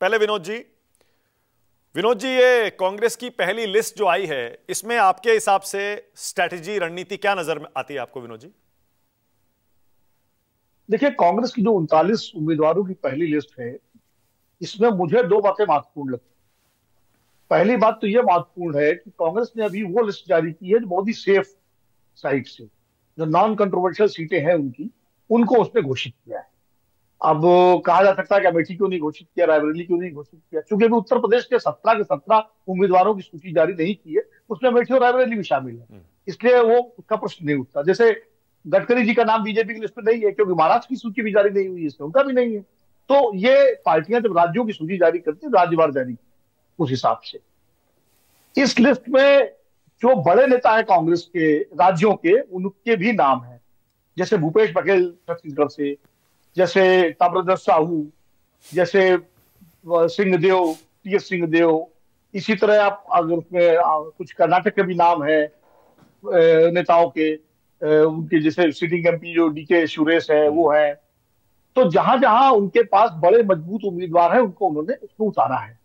पहले विनोद जी, ये कांग्रेस की पहली लिस्ट जो आई है, इसमें आपके हिसाब से स्ट्रैटेजी, रणनीति क्या नजर में आती है आपको विनोद जी? देखिए, कांग्रेस की जो 39 उम्मीदवारों की पहली लिस्ट है, इसमें मुझे दो बातें महत्वपूर्ण लगती हैं। पहली बात तो यह महत्वपूर्ण है कि कांग्रेस ने अभी वो लिस्ट जारी की है जो बहुत ही सेफ साइड से, जो नॉन कंट्रोवर्शियल सीटें हैं उनकी, उनको उसने घोषित किया है। अब कहा जा सकता है कि अमेठी क्यों नहीं घोषित किया, रायबरेली क्यों नहीं घोषित किया, क्योंकि अभी उत्तर प्रदेश के 17 के 17 उम्मीदवारों की सूची जारी नहीं की है, उसमें अमेठी और रायबरेली भी शामिल है। इसलिए वो उसका प्रश्न नहीं उठता। जैसे गडकरी जी का नाम बीजेपी की लिस्ट में नहीं है, क्योंकि महाराष्ट्र की सूची भी जारी नहीं हुई है, इसमें उनका भी नहीं है। तो ये पार्टियां जब राज्यों की सूची जारी करती है, राज्यवार जारी उस हिसाब से इस लिस्ट में जो बड़े नेता है कांग्रेस के राज्यों के, उनके भी नाम है। जैसे भूपेश बघेल छत्तीसगढ़ से, जैसे ताम्रध्वज साहू, जैसे सिंहदेव, टी.एस. सिंहदेव। इसी तरह आप अगर उसमें कुछ कर्नाटक के भी नाम है नेताओं के, उनके जैसे सिटिंग एमपी जो डी.के. सुरेश है वो है। तो जहां जहां उनके पास बड़े मजबूत उम्मीदवार हैं, उनको उन्होंने उसको उतारा है।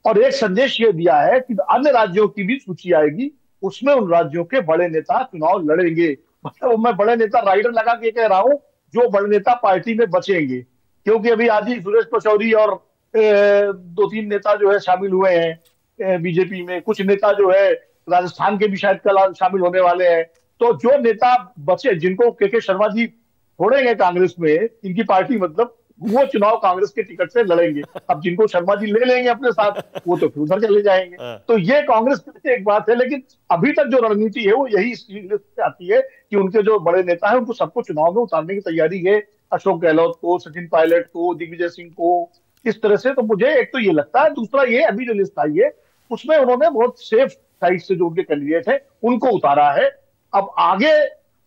और एक संदेश ये दिया है कि अन्य राज्यों की भी सूची आएगी, उसमें उन राज्यों के बड़े नेता चुनाव लड़ेंगे। मतलब मैं बड़े नेता राइडर लगा के कह रहा हूं, जो बड़े नेता पार्टी में बचेंगे। क्योंकि अभी आज ही सुरेश पचौरी और दो तीन नेता जो है शामिल हुए हैं बीजेपी में। कुछ नेता जो है राजस्थान के भी शायद कल शामिल होने वाले हैं। तो जो नेता बचे, जिनको के शर्मा जी छोड़ेंगे कांग्रेस में, इनकी पार्टी मतलब, वो चुनाव कांग्रेस के टिकट से लड़ेंगे। अब जिनको शर्मा जी ले लेंगे अपने साथ, वो तो फिर उधर चले जाएंगे। हाँ। तो ये कांग्रेस की एक बात है। लेकिन अभी तक जो रणनीति है वो यही लिस्ट से आती है कि उनके जो बड़े नेता हैं उनको सबको चुनाव में उतारने की तैयारी है। अशोक गहलोत को, सचिन पायलट को, दिग्विजय सिंह को, इस तरह से। तो मुझे एक तो ये लगता है। दूसरा ये, अभी जो लिस्ट आई है उसमें उन्होंने बहुत सेफ साइड से जो उनके कैंडिडेट है उनको उतारा है। अब आगे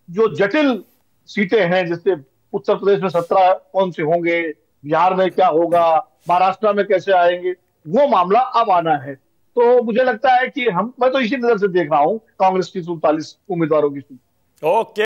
जो जटिल सीटें हैं, जैसे उत्तर प्रदेश में 17 कौन से होंगे, बिहार में क्या होगा, महाराष्ट्र में कैसे आएंगे, वो मामला अब आना है। तो मुझे लगता है कि मैं तो इसी नजर से देख रहा हूं कांग्रेस की 47 उम्मीदवारों की सूची। ओके।